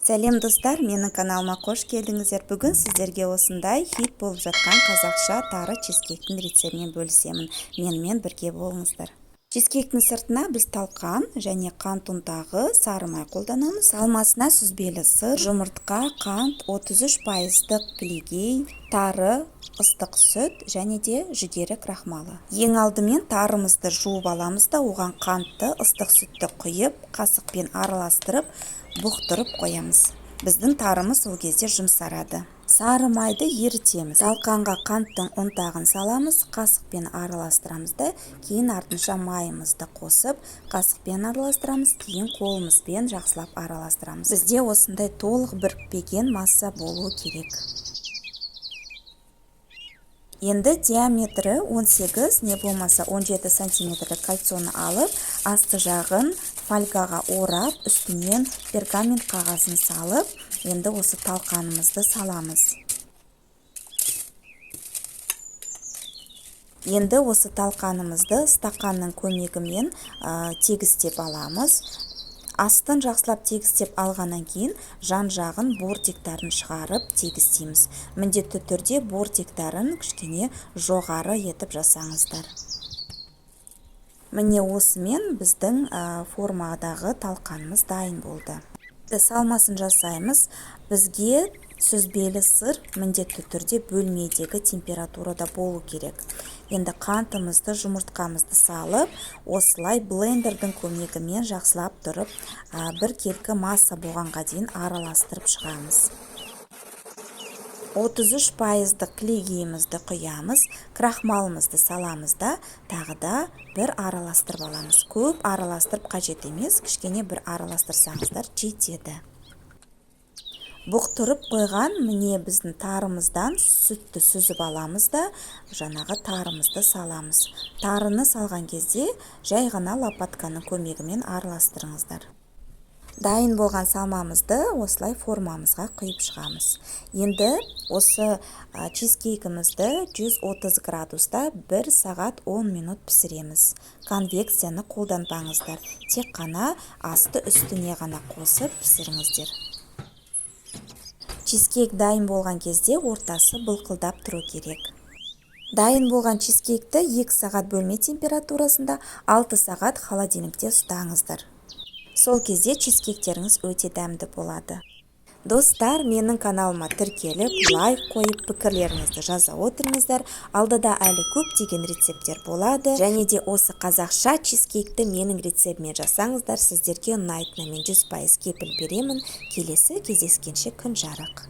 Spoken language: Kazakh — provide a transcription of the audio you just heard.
Сәлем достар, менің каналыма қош келдіңіздер. Бүгін сіздерге осындай хит болып жатқан қазақша тары чизкейктің рецептімен бөлісемін. Менімен бірге болыңыздар. Чизкейктің сыртына біз талқан және қант ұнтағы, сары май қолданамыз. Салмасына сүзбелі сыр, жұмыртқа, қант, 33%-ық глигей, тары, ыстық сүт және де жүгері крахмалы. Ең алдымен тарымызды жуып аламыз да, оған қантты, ыстық сүтті құйып, қасықпен араластырып, бұқтырып қоямыз. Біздің тарымыз ол кезде жұмсарады. Сары майды ерітеміз. Талқанға қанттың ұнтағын саламыз, қасықпен араластырамыз да, кейін артынша майымызды қосып, қасықпен араластырамыз, кейін қолымызбен жақсылап араластырамыз. Бізде осындай толық бірікпеген масса болуы керек. Енді диаметрі 18, не болмаса 17 сантиметрлік кольцоны алып, асты жағын фольгаға орап, үстінен пергамент қағазын салып, енді осы талқанымызды саламыз. Енді осы талқанымызды стақанның көмегімен тегістеп аламыз. Астын жақсылап тегістеп алғаннан кейін жан жағын бортиктарын шығарып тегістейміз. Міндетті түрде бортиктарын кішкене жоғары етіп жасаңыздар. Міне осымен біздің формадағы талқанымыз дайын болды. Салмасын жасаймыз. Бізге сүзбелі сыр міндетті түрде бөлмедегі температурада болу керек. Енді қантымызды, жұмыртқамызды салып, осылай блендердің көмегімен жақсылап тұрып, бір келкі масса болғанға дейін араластырып шығамыз. 33%-ық глигейімізді құямыз, крахмалымызды саламыз да, тағы да бір араластырып аламыз. Көп араластырып қажет емес, кішкене бір араластырсаңыздар жетеді. Бұқтырып қойған міне біздің тарымыздан сүтті сүзіп аламыз да, жаңағы тарымызды саламыз. Тарыны салған кезде жай ғана лопатканың көмегімен араластырыңыздар. Дайын болған салмамызды осылай формамызға құйып шығамыз. Енді осы чизкейкімізді 130 градуста 1 сағат 10 минут пісіреміз. Конвекцияны қолданбаңыздар. Тек қана асты үстіне ғана қосып пісіріңіздер. Чизкейк дайын болған кезде ортасы былқылдап тұру керек. Дайын болған чизкейкті 2 сағат бөлме температурасында, 6 сағат холодильникте ұстаңыздар. Сол кезде чизкейктеріңіз өте дәмді болады. Достар, менің каналыма тіркеліп, лайк қойып, пікірлеріңізді жаза отырыңыздар. Алдыда әлі көптеген рецепттер болады. Және де осы қазақша чизкейкті менің рецептімен жасаңыздар, сіздерге ұнайтынына мен 100% кепіл беремін. Келесі кездескенше күн жарық.